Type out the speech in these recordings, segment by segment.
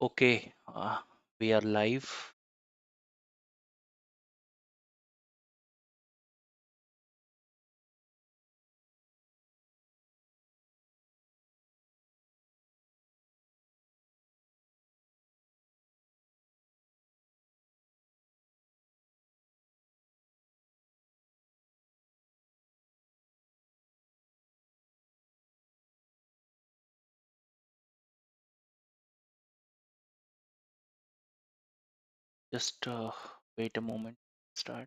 Okay, we are live. Just wait a moment. Start.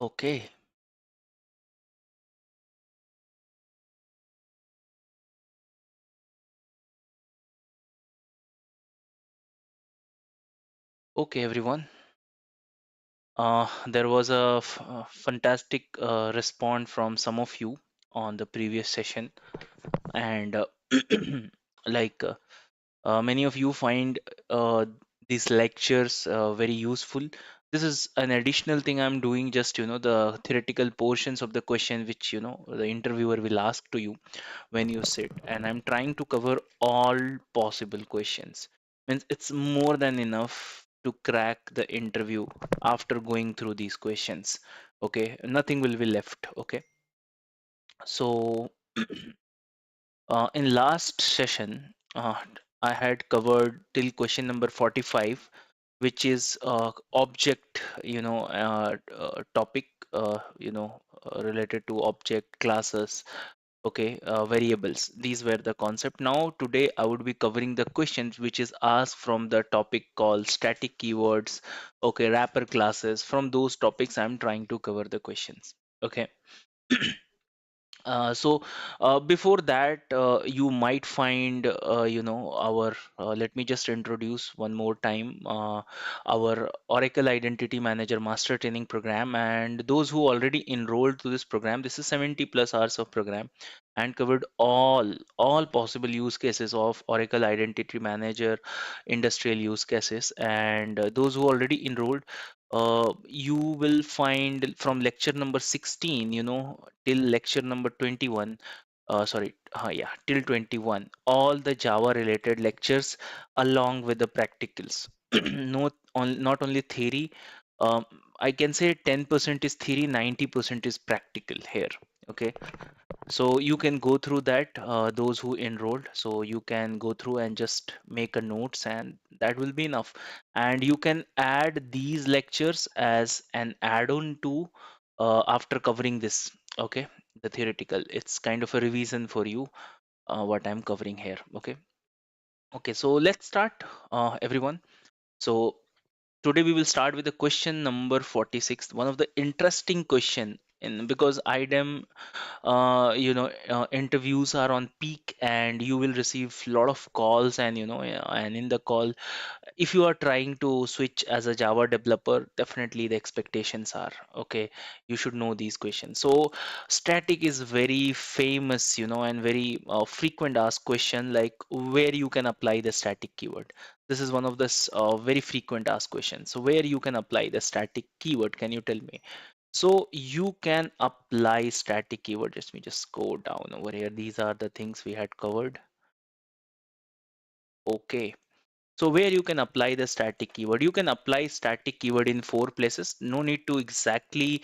Okay, okay, everyone. There was a fantastic response from some of you on the previous session, and like many of you find these lectures very useful. This is an additional thing I'm doing, just the theoretical portions of the question which the interviewer will ask to you when you sit, and I'm trying to cover all possible questions. Means it's more than enough to crack the interview after going through these questions. Okay, nothing will be left. Okay, so in last session, I had covered till question number 45, which is object, topic, related to object classes. Okay, variables. These were the concept. Now today I would be covering the questions which is asked from the topic called static keywords. Okay, wrapper classes. From those topics, I'm trying to cover the questions. Okay. Before that, you might find, let me just introduce one more time our Oracle Identity Manager Master Training Program. And those who already enrolled to this program, this is 70 plus hours of program and covered all possible use cases of Oracle Identity Manager, industrial use cases. And those who already enrolled, you will find from lecture number 16, till lecture number 21, till 21, all the Java related lectures along with the practicals. Not only theory, um, I can say 10% is theory, 90% is practical here. Okay, so you can go through that, those who enrolled, so you can go through and just make a notes, and that will be enough. And you can add these lectures as an add-on to, after covering this. Okay, the theoretical, it's kind of a revision for you, what I'm covering here. Okay. Okay, so let's start, everyone. So today we will start with the question number 46, one of the interesting question, in because IDAM, interviews are on peak, and you will receive a lot of calls, and and in the call, if you are trying to switch as a Java developer, definitely the expectations are okay. You should know these questions. So static is very famous, and very frequent asked question, like where you can apply the static keyword. This is one of the very frequent asked questions. So where you can apply the static keyword, can you tell me? So you can apply static keyword. Let me just go down over here. These are the things we had covered. Okay. So where you can apply the static keyword, you can apply static keyword in four places. No need to exactly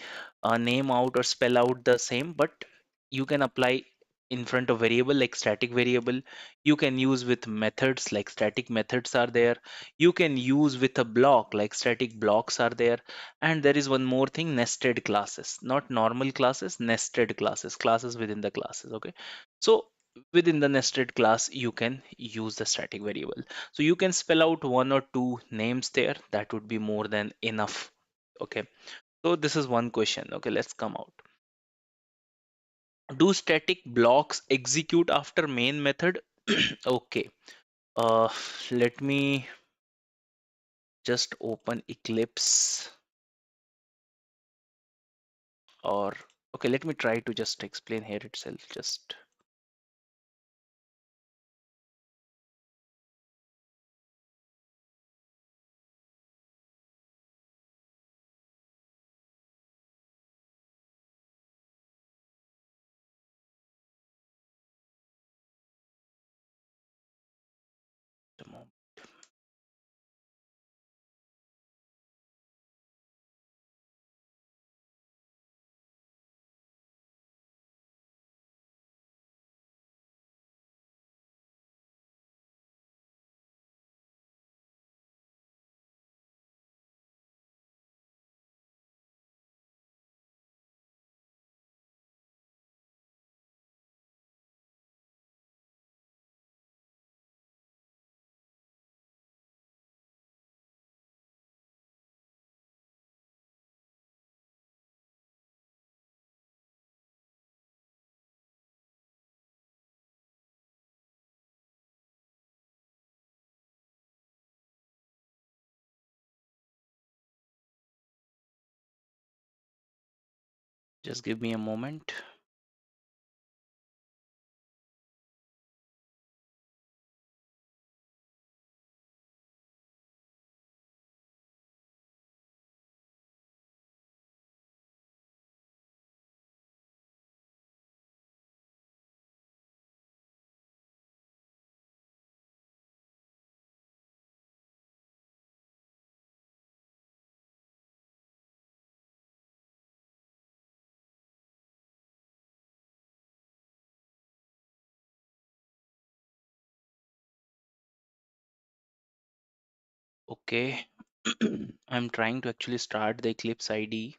name out or spell out the same, but you can apply in front of variable like static variable. You can use with methods like static methods are there. You can use with a block like static blocks are there. And there is one more thing, nested classes, not normal classes, nested classes, classes within the classes. Okay. So within the nested class, you can use the static variable. So you can spell out one or two names there. That would be more than enough. Okay. So this is one question. Okay, let's come out. Do static blocks execute after main method? Okay. Uh, Let me just open Eclipse, or okay, let me try to just explain here itself. Just Just give me a moment. Okay. I'm trying to actually start the Eclipse IDE.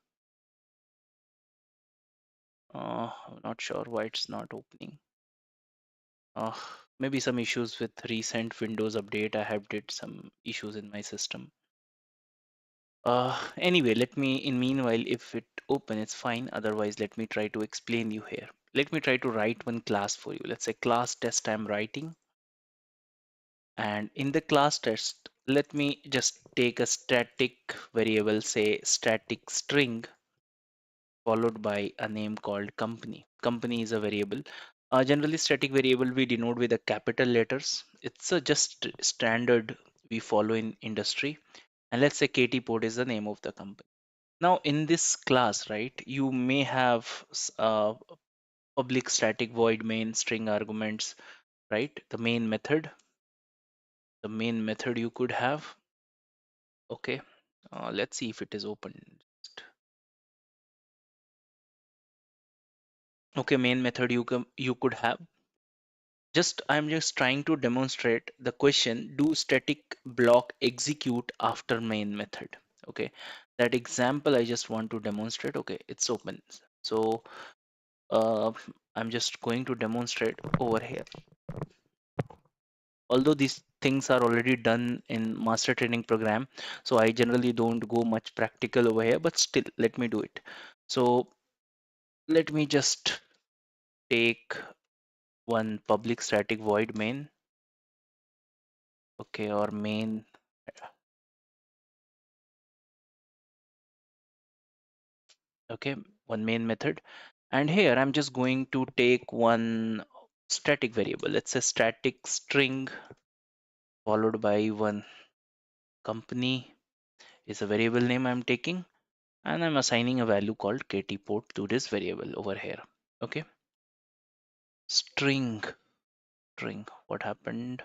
I'm not sure why it's not opening. Uh, Maybe some issues with recent Windows update. I have did some issues in my system. Anyway, let me, in meanwhile, if it open, it's fine. Otherwise, let me try to explain you here. Let me try to write one class for you. Let's say class test I'm writing. And in the class test, let me just take a static variable, say static string, followed by a name called company. Company is a variable. Generally, static variable we denote with the capital letters. It's a just standard we follow in industry. And let's say KT Port is the name of the company. Now, in this class, right, you may have public static void main string arguments, right? The main method you could have. Okay, let's see if it is open. Okay, main method you could have. I'm just trying to demonstrate the question, do static block execute after main method? Okay, that example I just want to demonstrate. Okay, it's open. So uh, I'm just going to demonstrate over here. Although these things are already done in master training program, so I generally don't go much practical over here, but still let me do it. So let me just take one public static void main. Okay, or main. Okay, one main method, and here I'm just going to take one static variable. Let's say static string followed by one company is a variable name I'm taking, and I'm assigning a value called ktport to this variable over here. Okay, string, what happened?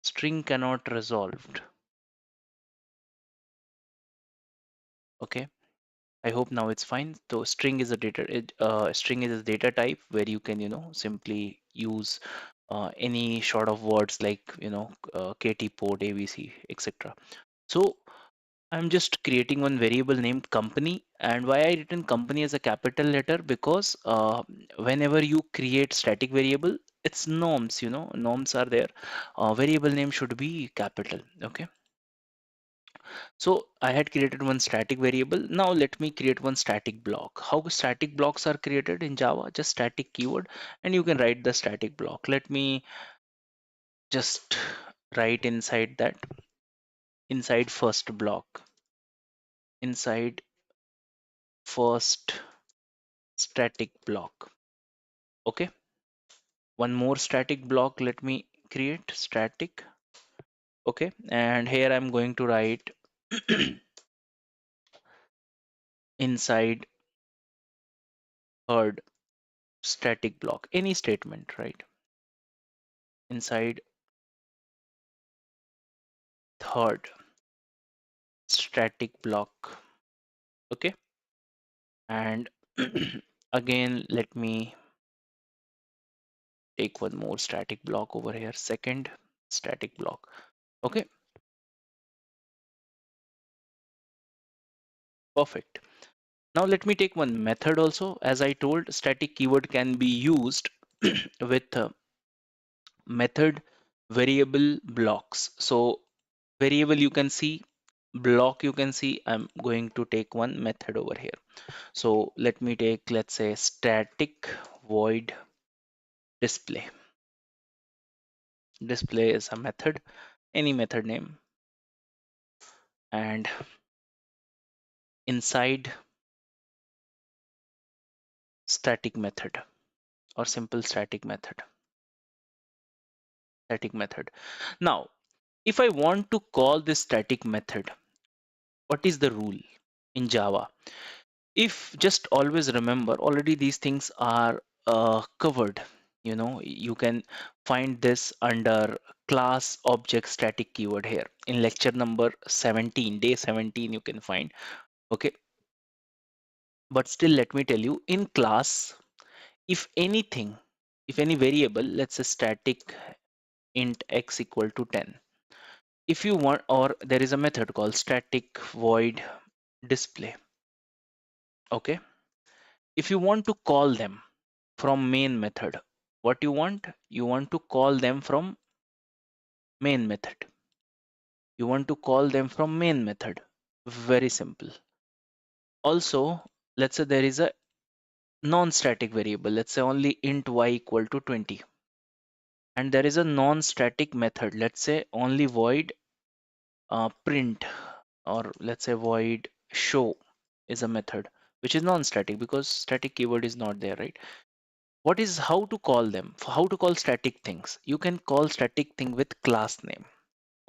String cannot resolved. Okay, I hope now it's fine. So string is a data type where you can, simply use any sort of words like, kt port, abc, etc. So I'm just creating one variable named company. And why I written company as a capital letter? Because whenever you create static variable, it's norms, norms are there. Variable name should be capital. Okay. So I had created one static variable. Now let me create one static block. How static blocks are created in Java? Just static keyword, and you can write the static block. Let me just write inside first block, inside first static block. Okay. One more static block. Let me create static. Okay. And here I'm going to write inside third static block, any statement, right? Inside third static block. Okay, and again let me take one more static block over here, second static block. Okay, perfect. Now let me take one method also. As I told, static keyword can be used with method variable blocks. So variable you can see, block you can see. I'm going to take one method over here. So let me take, let's say, static void display. Display is a method, any method name, and inside static method or simple static method. Now, if I want to call this static method, what is the rule in Java? If just always remember, already these things are covered. You can find this under class object static keyword here in lecture number 17, day 17 you can find. Okay, but still let me tell you, in class, if anything, if any variable, let's say static int x equal to 10, if you want, or there is a method called static void display. Okay, if you want to call them from main method, what you want to call them from main method. Very simple. Also, let's say there is a non-static variable, let's say only int y equal to 20, and there is a non-static method, let's say only void print, or let's say void show is a method which is non-static because static keyword is not there, right? What is how to call them? How to call static things? You can call static thing with class name.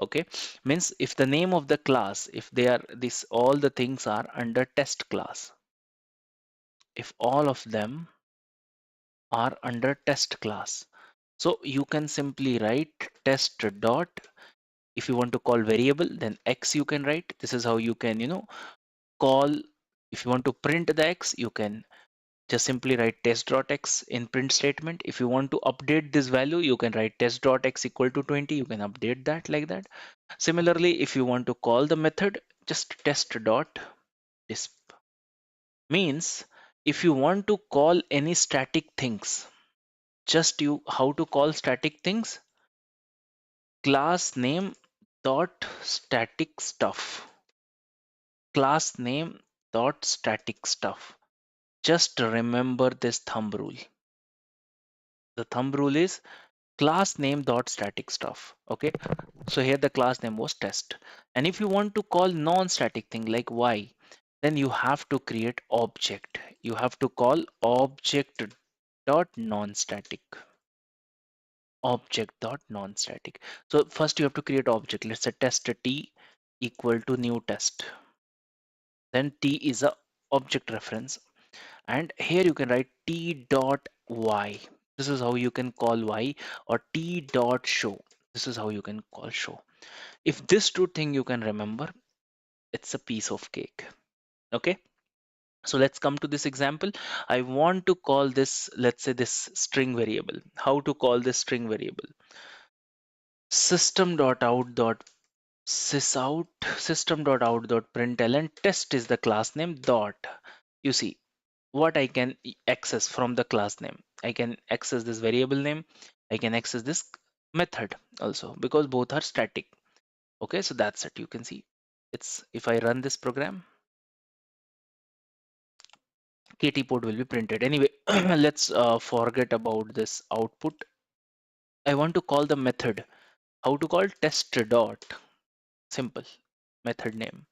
Okay, means if the name of the class, if they are this, all the things are under test class, if all of them are under test class, so you can simply write test dot. If you want to call variable, then x you can write. This is how you can call. If you want to print the x, you can just simply write test.x in print statement. If you want to update this value, you can write test.x equal to 20. You can update that like that. Similarly, if you want to call the method, just test.disp. Means if you want to call any static things, just you how to call static things, class name dot static stuff. Class name dot static stuff. Just remember this thumb rule. The thumb rule is class name dot static stuff. Okay, so here the class name was test, and if you want to call non-static thing like y, then you have to create object. You have to call object dot non-static. Object dot non-static. So first you have to create object. Let's say test t equal to new test. Then t is a object reference, and here you can write t dot y. This is how you can call y, or t dot show. This is how you can call show. If this two thing you can remember, it's a piece of cake. Okay, so let's come to this example. I want to call this, let's say this string variable. How to call this string variable? System.out.sysout, system.out.println, test is the class name dot. You see what I can access from the class name. I can access this variable name. I can access this method also because both are static. Okay, so that's it. You can see it's, if I run this program, KT port will be printed. Anyway, let's forget about this output. I want to call the method. How to call? Test dot. Simple method name.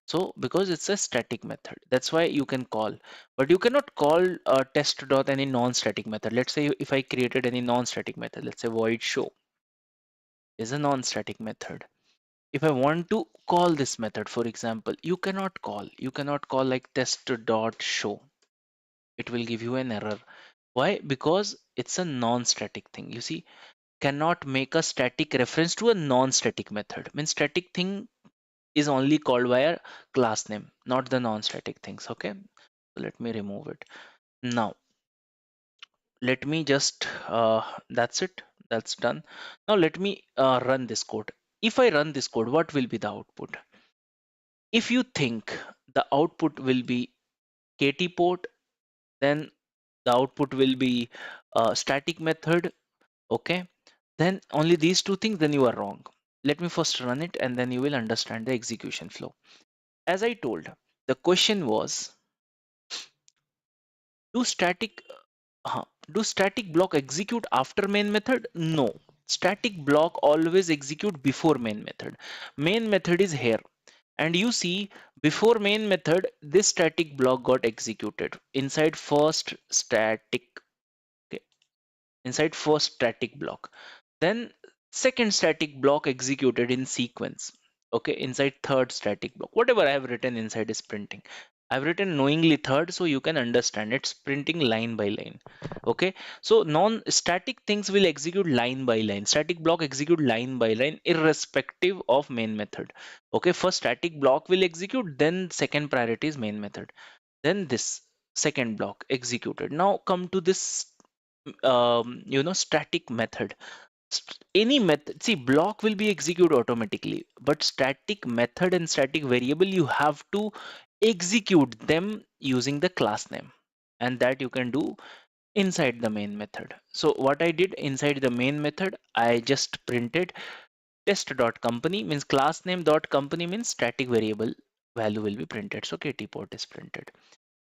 So because it's a static method, that's why you can call, but you cannot call test dot any non-static method. Let's say if I created any non-static method, let's say void show is a non-static method. If I want to call this method, for example, you cannot call like test dot show. It will give you an error. Why? Because it's a non-static thing. You see, cannot make a static reference to a non-static method. Means static thing is only called by a class name, not the non-static things. Okay, so let me remove it. Now let me just that's it, that's done. Now let me run this code. If I run this code, what will be the output? If you think the output will be KT port, then the output will be static method. Okay, then only these two things, then you are wrong. Let me first run it and then you will understand the execution flow. As I told, the question was, do static do static block execute after main method? No, static block always execute before main method. Main method is here, and you see Before main method, this static block got executed inside first static, okay, inside first static block. Then second static block executed in sequence. Okay, inside third static block. Whatever I have written inside is printing. I've written knowingly third so you can understand it's printing line by line. Okay, so non-static things will execute line by line. Static block execute line by line irrespective of main method. Okay, first static block will execute, then second priority is main method. Then this second block executed. Now come to this static method. Any method, see, block will be executed automatically, but static method and static variable, you have to execute them using the class name, and that you can do inside the main method. So what I did inside the main method, I just printed test.company, means class name dot company means static variable value will be printed. So kt port is printed.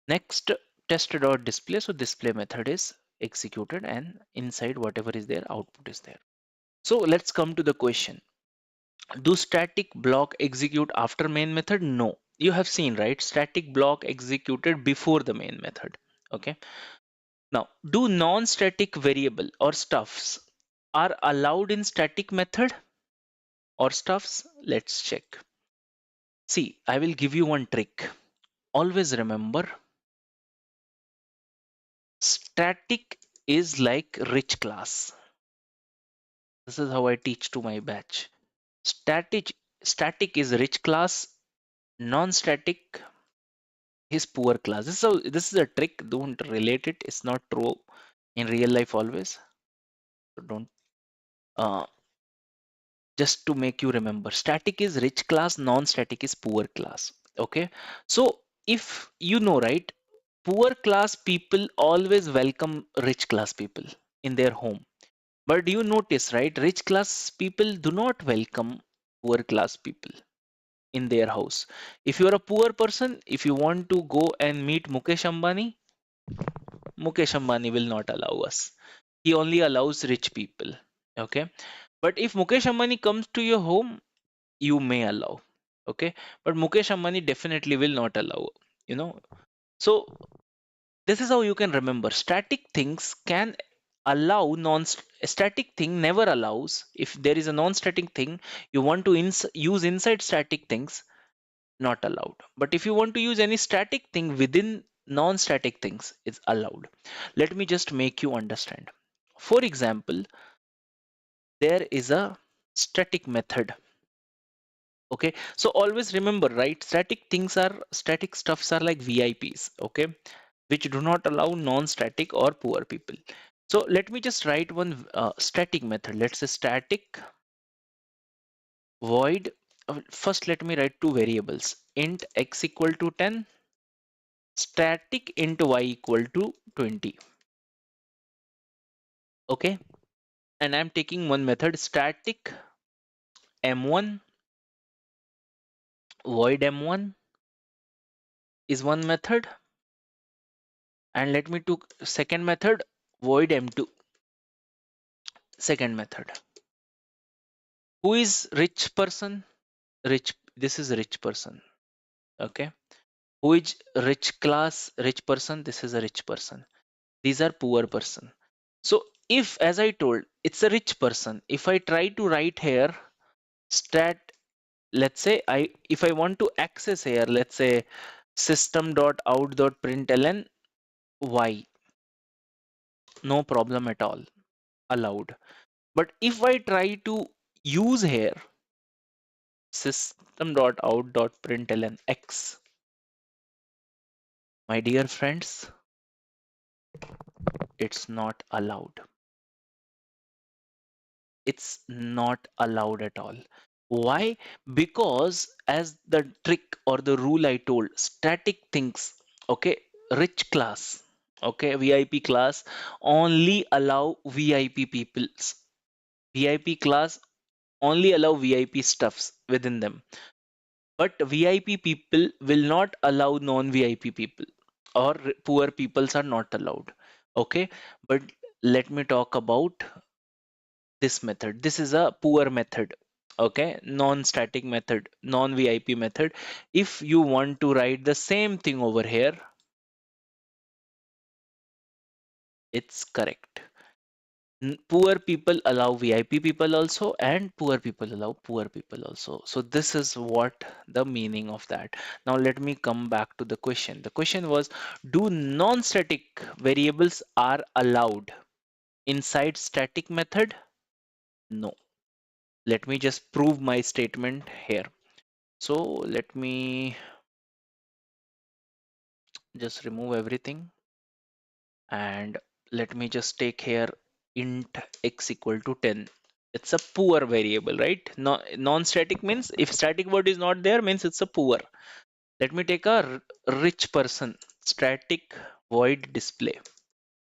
Next, test.display, so display method is executed, and inside whatever is there, output is there. So let's come to the question. Do static block execute after main method? No. You have seen, right? Static block executed before the main method. Okay. Now, do non-static variable or stuffs are allowed in static method or stuffs? Let's check. See, I will give you one trick. Always remember, static is like rich class. This is how I teach to my batch. Static is rich class, non-static is poor class. This is a trick. Don't relate it. It's not true in real life always. So don't. Uh, just to make you remember, static is rich class, non-static is poor class. Okay. So if you know, right, poor class people always welcome rich class people in their home. But you notice, right, rich class people do not welcome poor class people in their house. If you are a poor person, if you want to go and meet Mukesh Ambani, Mukesh Ambani will not allow us. He only allows rich people. Okay. But if Mukesh Ambani comes to your home, you may allow. Okay. But Mukesh Ambani definitely will not allow. You know. So this is how you can remember. Static things can allow non-static thing never allows. If there is a non-static thing you want to use inside static things, not allowed. But if you want to use any static thing within non-static things, it's allowed. Let me just make you understand. For example, there is a static method. Okay, so always remember, right? Static stuffs are like VIPs, okay, which do not allow non-static or poor people. So let me just write one static method. Let's say static void. First, let me write two variables: int x equal to 10, static int y equal to 20. Okay, and I'm taking one method, static m1 void m1 is one method, and let me took second method void m2, second method. Who is rich person? Rich, this is a rich person. Okay, who is rich class? Rich person, this is a rich person. These are poor person. So if, as I told, it's a rich person, if I try to write here stat, let's say if I want to access here, let's say system.out.println y, no problem at all, allowed. But if I try to use here system.out.println x, my dear friends, it's not allowed. It's not allowed at all. Why? Because as the trick or the rule I told, static things, okay, rich class, okay, VIP class only allow VIP peoples. VIP class only allow VIP stuffs within them. But VIP people will not allow non-VIP people, or poor peoples are not allowed. Okay, but let me talk about this method. This is a poor method. Okay, non-static method, non-VIP method. If you want to write the same thing over here, it's correct. Poor people allow VIP people also, and poor people allow poor people also. So this is what the meaning of that. Now let me come back to the question. The question was, do non-static variables are allowed inside static method? No. Let me just prove my statement here. So let me just remove everything, and let me just take here int x equal to 10. It's a poor variable, right? No, non-static means if static word is not there means it's a poor. Let me take a rich person, static void display.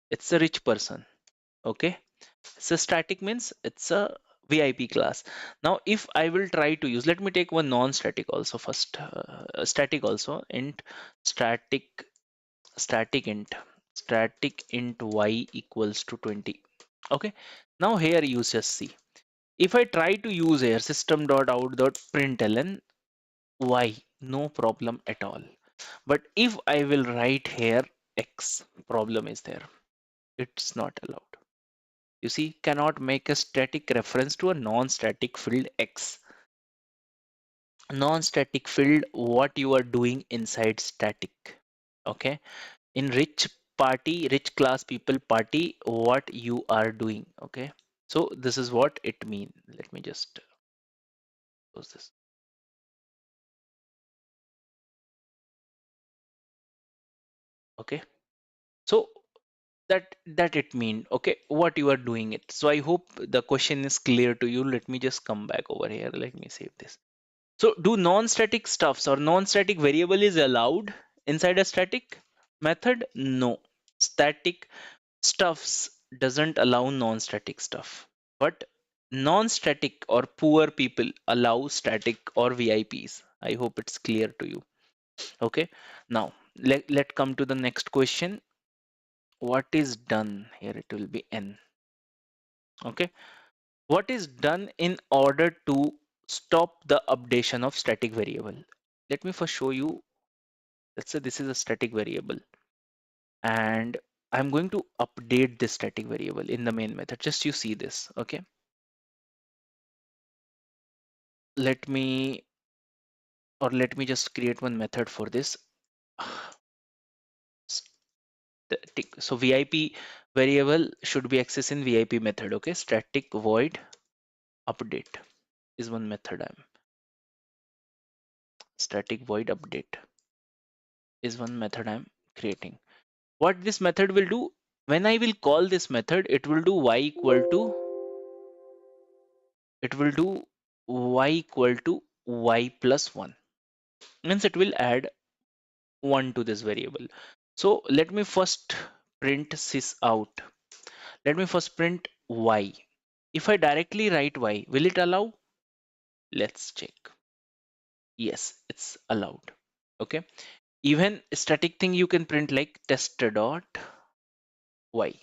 It's a rich person. Okay, so static means it's a VIP class. Now if I will try to use, let me take one non-static also first, static also, int static static int y equals to 20. Okay, now here you just see, if I try to use here system.out.println y, no problem at all. But if I will write here x, problem is there, it's not allowed. You see, cannot make a static reference to a non-static field x. Non-static field, what you are doing inside static. Okay, in rich class people party, what you are doing. Okay, so this is what it means. Let me just close this. Okay, so that it mean, okay, what you are doing it. So I hope the question is clear to you. Let me just come back over here, let me save this. So do non-static stuffs or non-static variable is allowed inside a static method? No, static stuffs doesn't allow non-static stuff, but non-static or poor people allow static or VIPs. I hope it's clear to you. Okay, now let come to the next question. What is done here? It will be n. Okay, what is done in order to stop the updation of static variable? Let me first show you. Let's say this is a static variable, and I'm going to update this static variable in the main method. Just you see this. Okay, let me let me just create one method for this. Static. So VIP variable should be accessed in VIP method. Okay, static void update is one method. I'm static void update is one method I'm creating. What this method will do, when I will call this method, it will do y equal to, it will do y equal to y plus 1. Means it will add 1 to this variable. So let me first print sys out. Let me first print y. If I directly write y, will it allow? Let's check. Yes, it's allowed. Okay. Even static thing you can print like test dot y,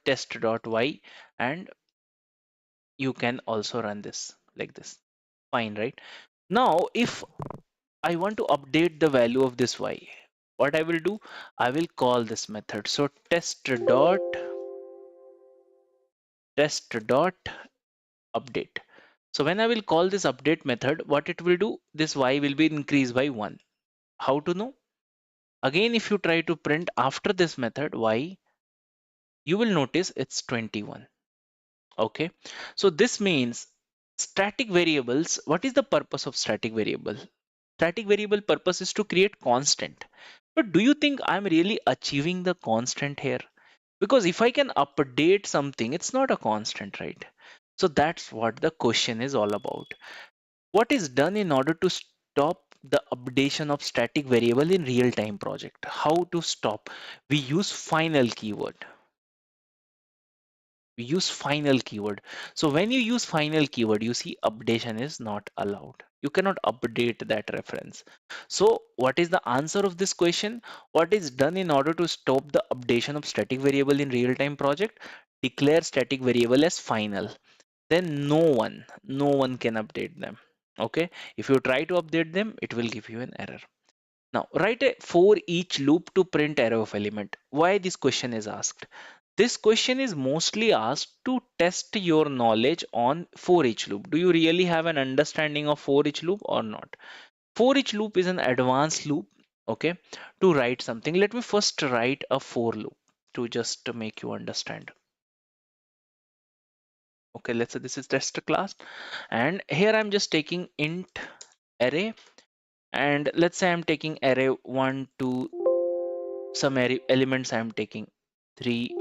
test dot y, and you can also run this like this. Fine, right? Now, if I want to update the value of this y, what I will do, I will call this method. So test dot update. So when I will call this update method, what it will do, this y will be increased by 1. How to know? Again, if you try to print after this method y, you will notice it's 21. Okay, so this means static variables. What is the purpose of static variable? Static variable purpose is to create constant. But do you think I'm really achieving the constant here? Because if I can update something, it's not a constant, right? So that's what the question is all about. What is done in order to stop the updation of static variable in real time project? How to stop? We use final keyword. We use final keyword. So when you use final keyword, you see updation is not allowed. You cannot update that reference. So what is the answer of this question? What is done in order to stop the updation of static variable in real-time project? Declare static variable as final. then no one can update them. Okay, if you try to update them, it will give you an error. Now write a for each loop to print array of element. Why this question is asked? This question is mostly asked to test your knowledge on for each loop. Do you really have an understanding of for each loop or not? For each loop is an advanced loop, okay, to write something. Let me first write a for loop to just make you understand. Okay, let's say this is test class, and here I'm just taking int array, and let's say I'm taking array 1 2, some array elements I'm taking 3,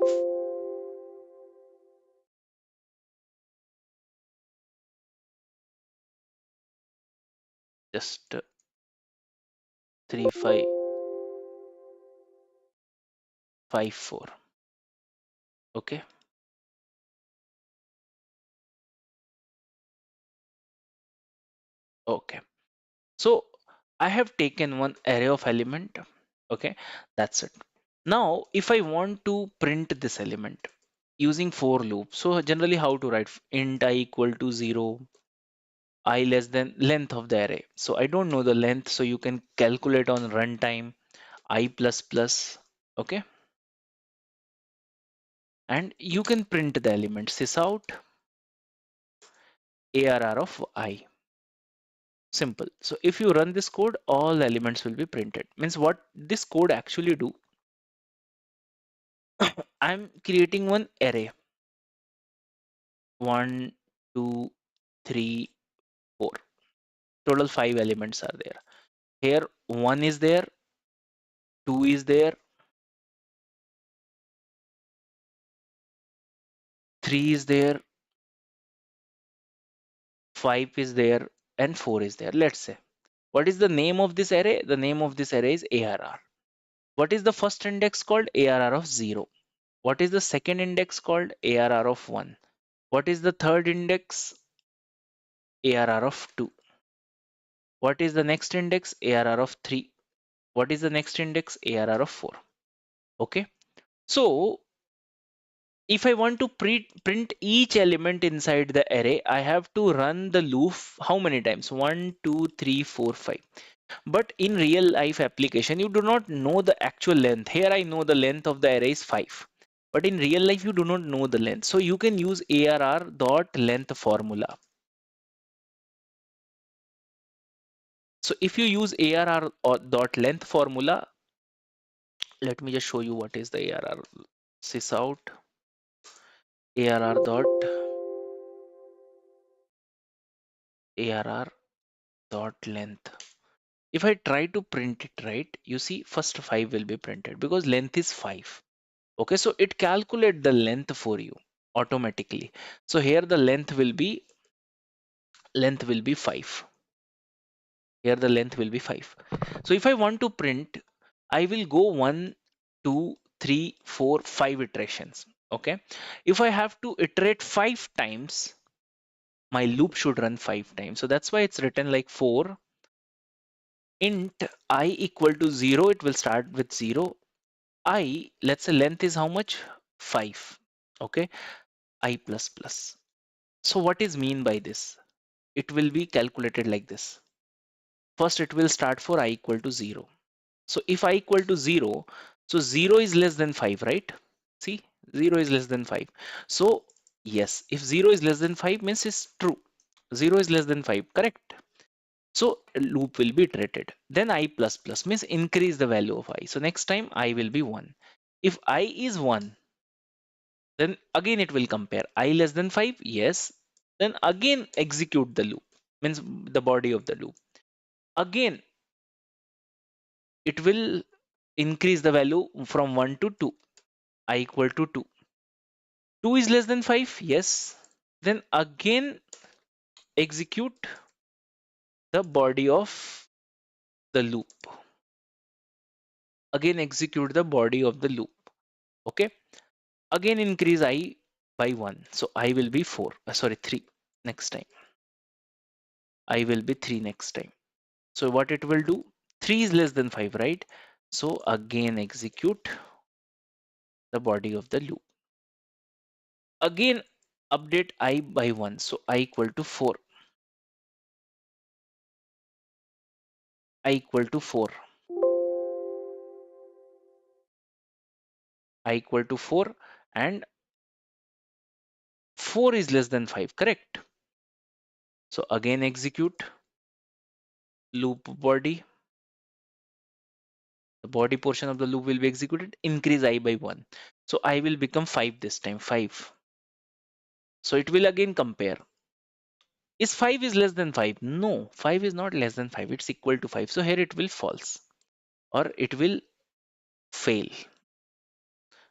just 3 5 5 4. Okay, okay, so I have taken one array of element. Okay, that's it. Now if I want to print this element using for loop, so generally how to write int I equal to 0, I less than length of the array. So I don't know the length, so you can calculate on runtime I plus plus. Okay, and you can print the element sys out arr of I. Simple. So if you run this code, all the elements will be printed. Means what this code actually do, I'm creating one array 1 2 3 4. Total 5 elements are there. Here 1 is there, 2 is there, 3 is there, 5 is there, and 4 is there. Let's say, what is the name of this array? The name of this array is ARR. What is the first index called? ARR of 0. What is the second index called? ARR of 1. What is the third index? ARR of 2. What is the next index? ARR of 3. What is the next index? ARR of 4. Okay. So if I want to print each element inside the array, I have to run the loop how many times? 1, 2, 3, 4, 5. But in real life application, you do not know the actual length. Here I know the length of the array is 5. But in real life, you do not know the length. So you can use ARR dot length formula. So if you use ARR dot length formula, let me just show you what is the ARR. Sys out ARR dot length. If I try to print it right, you see first 5 will be printed because length is 5. Okay, so it calculate the length for you automatically. So here the length will be 5. Here the length will be 5. So if I want to print, I will go 1, 2, 3, 4, 5 iterations. Okay, if I have to iterate 5 times, my loop should run 5 times. So that's why it's written like 4 int I equal to 0. It will start with 0. I, let's say length is how much? 5. Okay, I plus plus. So what is mean by this? It will be calculated like this. First, it will start for I equal to 0. So if I equal to 0, so 0 is less than 5, right? See, 0 is less than 5. So yes, if 0 is less than 5 means it's true. 0 is less than 5, correct? So loop will be iterated. Then I plus plus means increase the value of I. So next time I will be 1. If I is 1, then again it will compare. I less than 5, yes. Then again execute the loop, means the body of the loop. Again, it will increase the value from 1 to 2. I equal to 2. 2 is less than 5, yes. Then again execute the body of the loop. Again execute the body of the loop. Okay. Again increase I by 1. So I will be 4. Sorry, 3 next time. I will be 3 next time. So what it will do? 3 is less than 5, right? So again execute the body of the loop. Again update I by 1. So I equal to 4. I equal to 4. I equal to 4 and 4 is less than 5, correct? So again execute loop body. The body portion of the loop will be executed. Increase I by 1. So I will become 5 this time. 5. So it will again compare. Is 5 is less than 5? No, 5 is not less than 5. It's equal to 5. So here it will false or it will fail.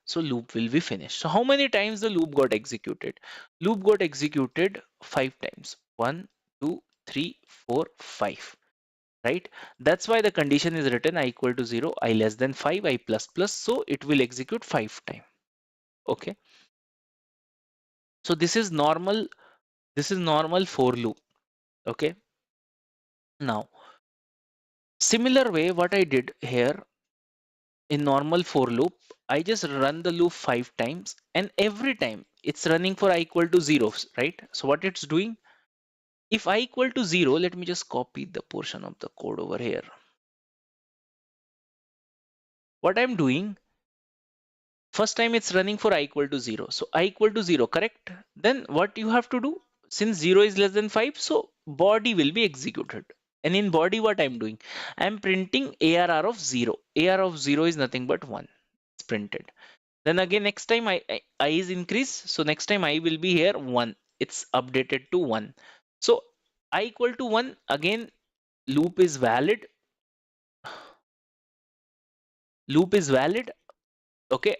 So loop will be finished. So how many times the loop got executed? Loop got executed 5 times. 1, 2, 3, 4, 5. Right? That's why the condition is written I equal to 0, I less than 5, I plus plus. So it will execute 5 times. Okay. So this is normal. This is normal for loop. Okay. Now, similar way, what I did here in normal for loop, I just run the loop 5 times and every time it's running for I equal to 0, right? So what it's doing, if I equal to 0, let me just copy the portion of the code over here. What I'm doing, first time it's running for I equal to 0. So I equal to 0, correct? Then what you have to do, since 0 is less than 5, so body will be executed. And in body, what I'm doing, I'm printing ARR of 0. ARR of 0 is nothing but 1. It's printed. Then again, next time I is increased. So next time I will be here 1. It's updated to 1. So I equal to 1. Again, loop is valid. Loop is valid. Okay.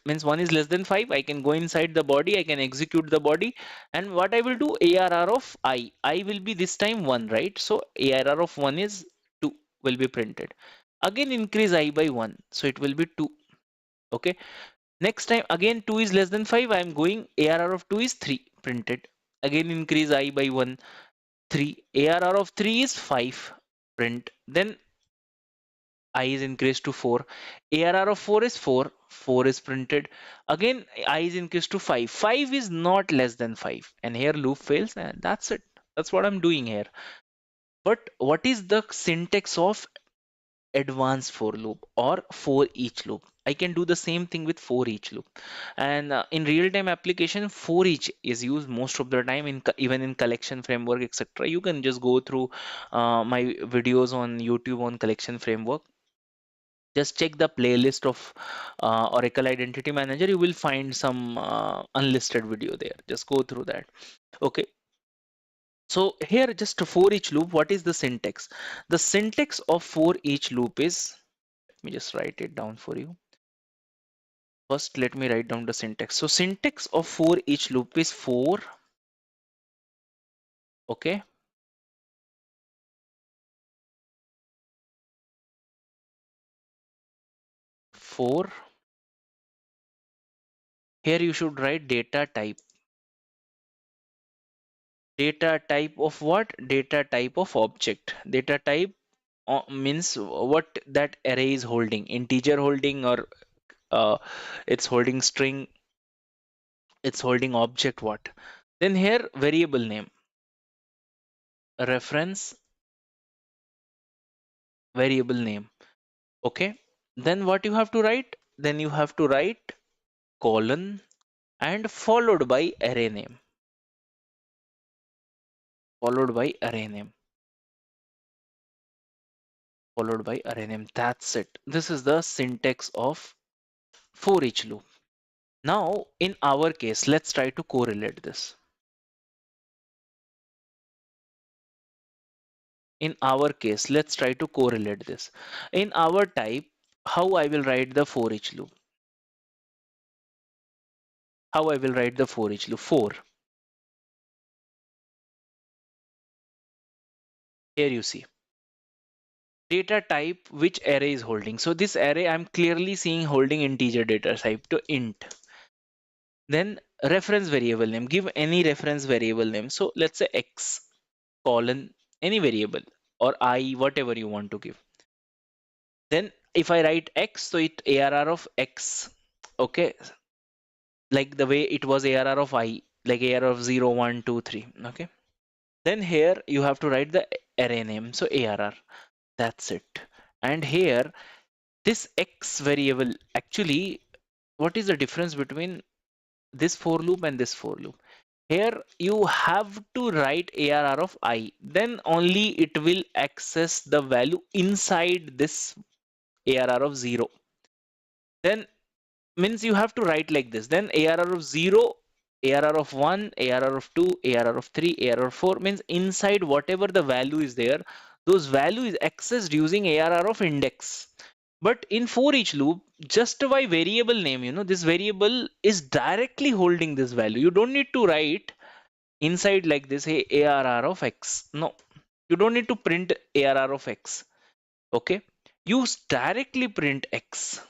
Means 1 is less than 5. I can go inside the body. I can execute the body. And what I will do, ARR of I. I will be this time 1, right? So ARR of 1 is 2 will be printed. Again, increase I by 1. So it will be 2. Okay. Next time again 2 is less than 5, I am going ARR of 2 is 3 printed. Again increase I by 1, 3. ARR of 3 is 5 print. Then I is increased to 4. ARR of 4 is 4. 4 is printed. Again I is increased to 5. 5 is not less than 5. And here loop fails and that's it. That's what I'm doing here. But what is the syntax of advanced for loop or for each loop? I can do the same thing with for each loop. And in real-time application, for each is used most of the time in even in collection framework, etc. You can just go through my videos on YouTube on collection framework. Just check the playlist of Oracle Identity Manager. You will find some unlisted video there. Just go through that. Okay. So here, just for each loop, what is the syntax? The syntax of for each loop is, let me just write it down for you. First, let me write down the syntax. So syntax of for each loop is for, okay, for, here you should write data type. Data type of what? Data type of object. Data type means what that array is holding. Integer holding or it's holding string, it's holding object what. Then here variable name, reference variable name. Okay. Then what you have to write? Then you have to write colon and followed by array name. Followed by array name. Followed by array name. That's it. This is the syntax of for each loop. Now, in our case, let's try to correlate this. In our case, let's try to correlate this. In our type, how I will write the for each loop? How I will write the for each loop? For. Here you see. Data type which array is holding. So this array I'm clearly seeing holding integer data type to int. Then reference variable name, give any reference variable name. So let's say x colon any variable or I, whatever you want to give. Then if I write x, so it ARR of x, okay, like the way it was ARR of I. like ARR of 0, 1, 2, 3. Okay. Then here you have to write the array name. So ARR, that's it. And here, this X variable, actually, what is the difference between this for loop and this for loop? Here you have to write ARR of I, then only it will access the value inside this ARR of 0. Then means you have to write like this. Then ARR of 0, ARR of 1, ARR of 2, ARR of 3, ARR of 4 means inside whatever the value is there, those value is accessed using ARR of index. But in for each loop, just by variable name, this variable is directly holding this value. You don't need to write inside like this, hey, ARR of X. No, you don't need to print ARR of X. Okay. You directly print X.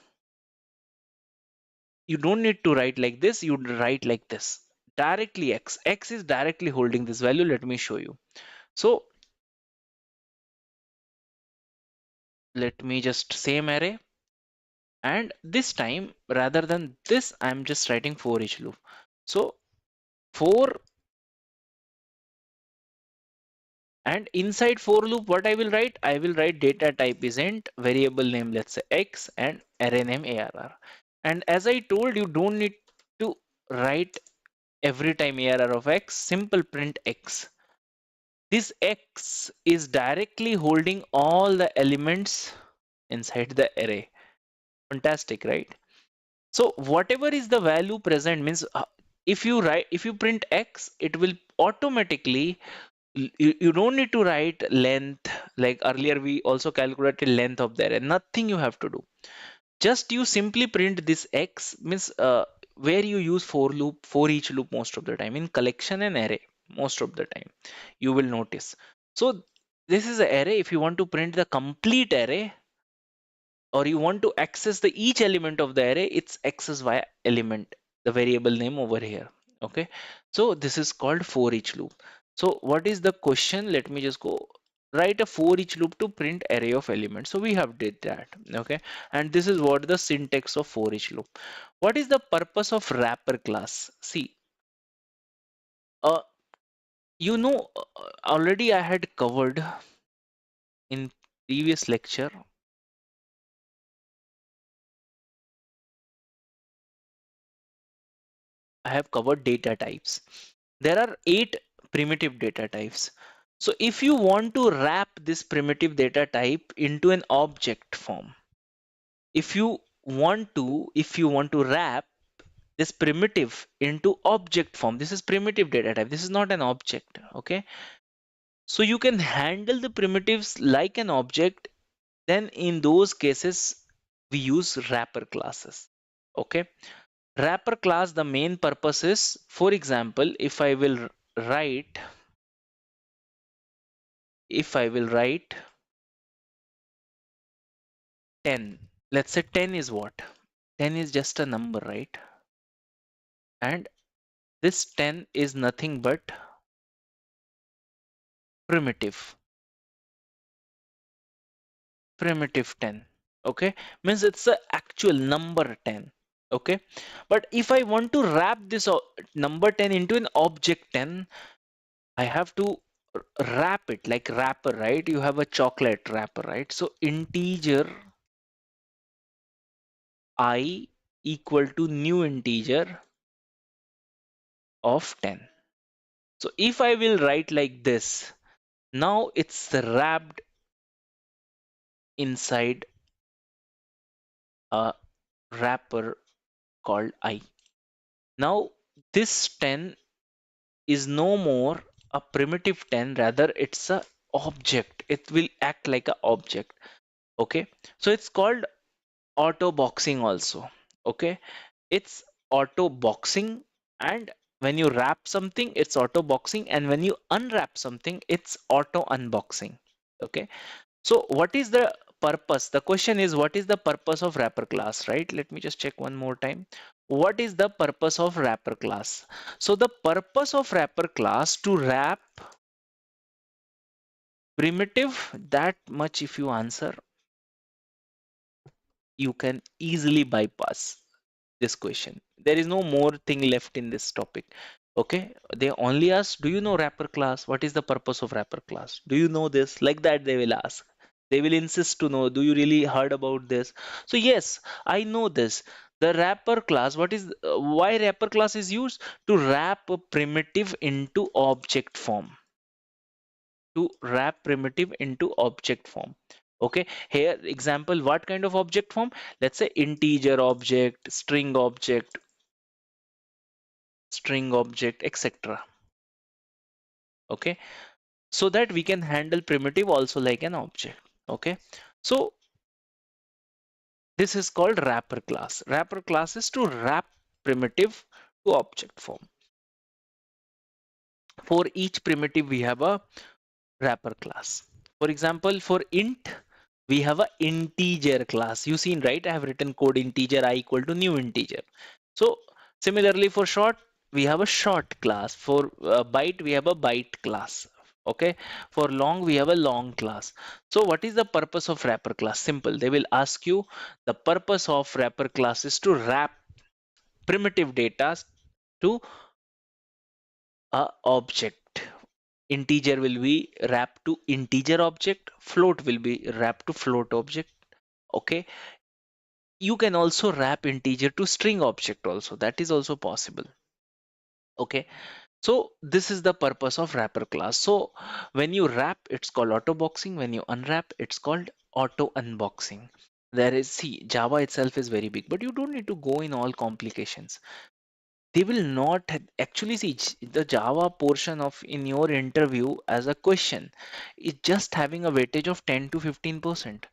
You don't need to write like this, you write like this, directly X is directly holding this value. Let me show you. So let me just same array, and this time rather than this I'm just writing for each loop. So for, and inside for loop what I will write data type is int, variable name let's say X, and array name ARR. And as I told you, don't need to write every time ARR of X, simple print X. This X is directly holding all the elements inside the array. Fantastic, right? So whatever is the value present means, if you print X, it will automatically, you don't need to write length. Like earlier we also calculated length of the array. Nothing you have to do. Just you simply print this X means, where you use for loop, for each loop most of the time in collection and array most of the time you will notice. So this is an array. If you want to print the complete array, or you want to access the each element of the array, it's access via element, the variable name over here. Okay. So this is called for each loop. So what is the question? Let me just go write a for each loop to print array of elements. So we have did that. Okay. And this is what the syntax of for each loop. What is the purpose of wrapper class? See, uh, already I had covered in previous lecture. I have covered data types. There are 8 primitive data types. So if you want to wrap this primitive data type into an object form, if you want to wrap this primitive into object form, this is primitive data type. This is not an object. Okay. So you can handle the primitives like an object. Then in those cases, we use wrapper classes. Okay. Wrapper class, the main purpose is, for example, write, if I will write 10, let's say 10 is what? 10 is just a number, right? And this 10 is nothing but primitive, primitive 10. Okay. Means it's the actual number 10. Okay. But if I want to wrap this number 10 into an object 10, I have to wrap it like wrapper, right? You have a chocolate wrapper, right? So integer I equal to new integer of 10. So if I will write like this, now it's wrapped inside a wrapper called I. Now this 10 is no more a primitive 10, rather it's a object. It will act like a object. Okay. So it's called auto boxing also. Okay. It's auto boxing, and when you wrap something it's auto boxing, and when you unwrap something it's auto unboxing. Okay. So what is the purpose? The question is, what is the purpose of wrapper class, right? Let me just check one more time. What is the purpose of wrapper class? So the purpose of wrapper class to wrap primitive, that much if you answer, you can easily bypass this question. There is no more thing left in this topic. Okay, they only ask, do you know wrapper class? What is the purpose of wrapper class? Do you know this? Like that, they will ask. They will insist to know, do you really heard about this? So yes, I know this. The wrapper class, why wrapper class is used? To wrap a primitive into object form. To wrap primitive into object form. Okay, here example, what kind of object form? Let's say integer object, string object, etc. Okay, so that we can handle primitive also like an object. Okay, so this is called wrapper class. Wrapper class is to wrap primitive to object form. For each primitive we have a wrapper class. For example, for int we have a integer class. You seen, right? I have written code integer I equal to new integer. So similarly for short we have a short class. For byte we have a byte class. Okay, for long we have a long class. So what is the purpose of wrapper class? Simple, they will ask you, the purpose of wrapper class is to wrap primitive data to a object. Integer will be wrapped to integer object, float will be wrapped to float object. Okay, you can also wrap integer to string object also, that is also possible. Okay, so this is the purpose of wrapper class. So when you wrap, it's called auto boxing. When you unwrap, it's called auto unboxing. There is, see, Java itself is very big, but you don't need to go in all complications. They will not actually see the Java portion of in your interview as a question is just having a weightage of 10 to 15%.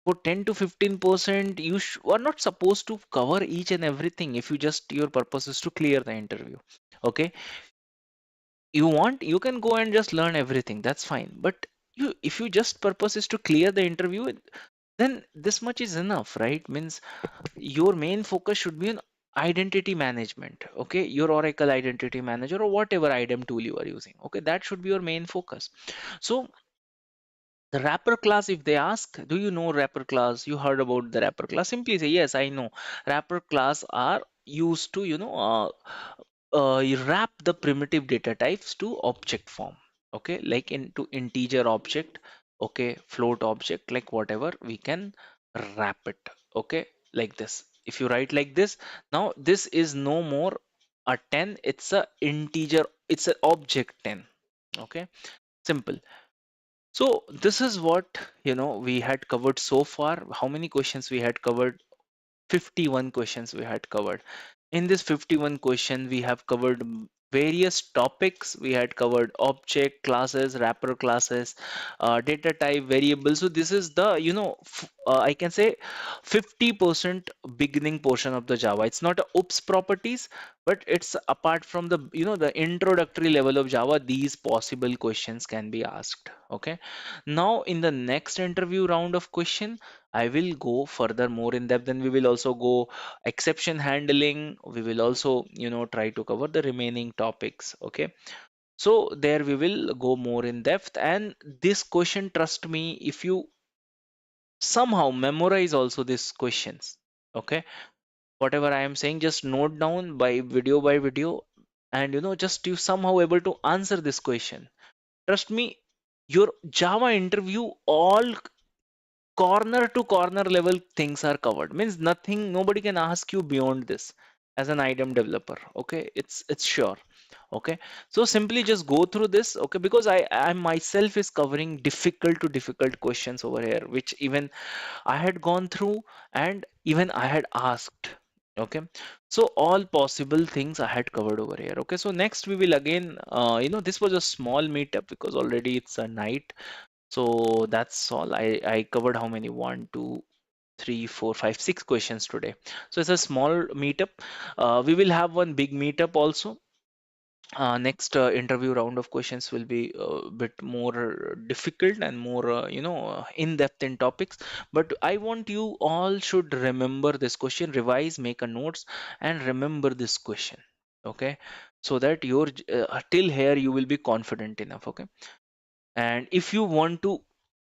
For 10 to 15%, you are not supposed to cover each and everything if you just your purpose is to clear the interview. Okay, you want, you can go and just learn everything, that's fine, but you, if you just purpose is to clear the interview, then this much is enough, right? Means your main focus should be on identity management. Okay, your Oracle identity manager or whatever IDAM tool you are using, okay, that should be your main focus. So the wrapper class, if they ask, do you know wrapper class, you heard about the wrapper class, simply say yes, I know. Wrapper class are used to, you wrap the primitive data types to object form. Okay, like into integer object, okay, float object, like whatever we can wrap it. Okay, like this, if you write like this, now this is no more a 10, it's a integer, it's an object 10. Okay, simple. So this is what, we had covered so far. How many questions we had covered? 51 questions we had covered. In this 51 question, we have covered various topics. We had covered object classes, wrapper classes, data type, variables. So this is the, I can say 50% beginning portion of the Java. It's not a oops properties, but it's apart from the, the introductory level of Java, these possible questions can be asked. Okay. Now in the next interview round of question, I will go further more in depth, and we will also go exception handling. We will also, try to cover the remaining topics. Okay. So there we will go more in depth. And this question, trust me, if you somehow memorize also these questions, okay, whatever I am saying, just note down by video, and just you somehow able to answer this question. Trust me, your Java interview, all corner to corner level things are covered, means nothing, nobody can ask you beyond this as an IDAM developer. Okay, it's sure. Okay, so simply just go through this. Okay, because I myself is covering difficult to difficult questions over here, which even I had gone through, and even I had asked. Okay, so all possible things I had covered over here. Okay, so next we will again, this was a small meetup because already it's a night. So that's all. I covered how many? One, two, three, four, five, six questions today. So it's a small meetup. We will have one big meetup also. Next interview round of questions will be a bit more difficult and more, in depth in topics. But I want you all should remember this question, revise, make a notes, and remember this question. Okay, so that your till here you will be confident enough. Okay, and if you want to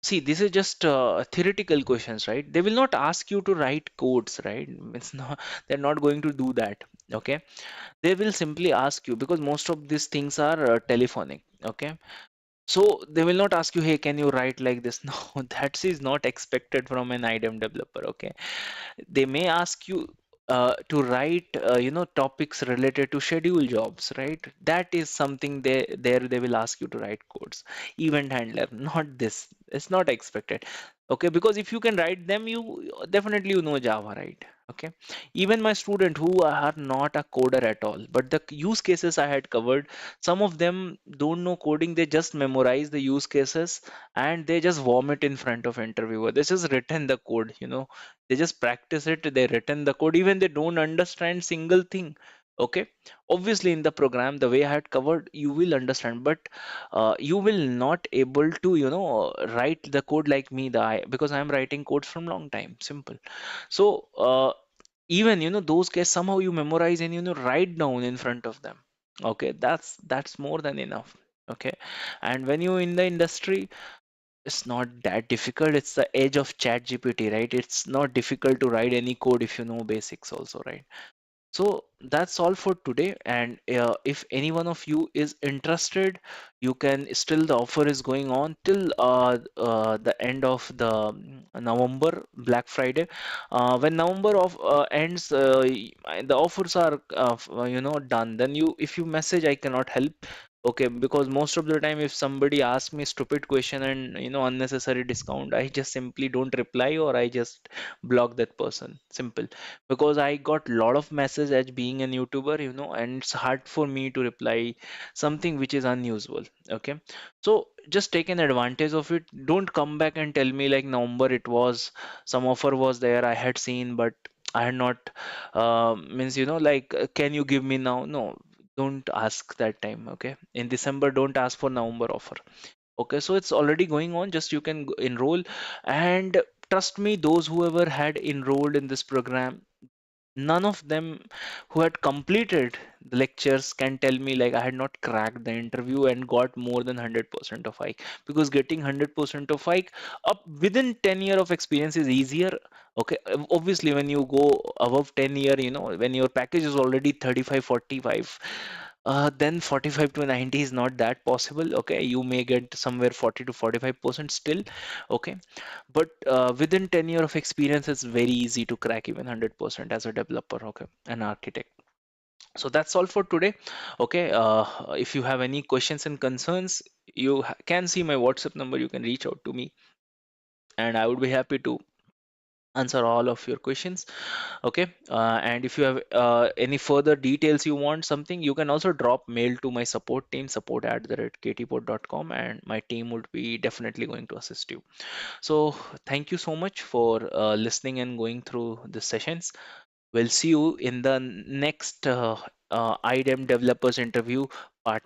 See, this is just theoretical questions, right? They will not ask you to write codes, right? It's not, they're not going to do that. Okay, they will simply ask you, because most of these things are telephonic. Okay, so they will not ask you, hey, can you write like this? No, that is not expected from an IDEM developer. Okay, they may ask you to write topics related to schedule jobs, right? That is something they will ask you to write codes. Event handler, not this. It's not expected. Okay, because if you can write them, you definitely you know Java, right? Okay, even my student who are not a coder at all, but the use cases I had covered, some of them don't know coding. They just memorize the use cases and they just vomit in front of interviewer. This is written the code, they just practice it, they written the code, even they don't understand single thing. Okay, obviously in the program the way I had covered you will understand, but you will not able to write the code like me, because I am writing codes from long time, simple. So even those guys somehow you memorize and write down in front of them. Okay, that's more than enough. Okay, and when you in the industry, it's not that difficult. It's the edge of chat gpt, right? It's not difficult to write any code if you know basics also, right? So that's all for today. And if any one of you is interested, you can still, the offer is going on till the end of the November, Black Friday. When November of ends, the offers are done. Then you, if you message, I cannot help. Okay, because most of the time, if somebody asks me stupid question and unnecessary discount, I just simply don't reply, or I just block that person. Simple, because I got lot of messages as being an YouTuber, and it's hard for me to reply something which is unusual. Okay, so just take an advantage of it. Don't come back and tell me like November it was some offer was there I had seen, but I had not means like can you give me now? No, don't ask that time. Okay, in December don't ask for November offer. Okay, so it's already going on. Just you can enroll, and trust me, those whoever had enrolled in this program, none of them who had completed the lectures can tell me like I had not cracked the interview and got more than 100% of hike, because getting 100% of hike up within 10 year of experience is easier. Okay, obviously when you go above 10 year, when your package is already 35 45, then 45 to 90 is not that possible. Okay, you may get somewhere 40 to 45% still. Okay, but within 10 year of experience it's very easy to crack even 100% as a developer, okay, an architect. So that's all for today. Okay, if you have any questions and concerns, you can see my WhatsApp number. You can reach out to me and I would be happy to answer all of your questions. Okay, and if you have any further details, you want something, you can also drop mail to my support team, support@ktport.com, and my team would be definitely going to assist you. So thank you so much for listening and going through the sessions. We'll see you in the next IDEM developers interview part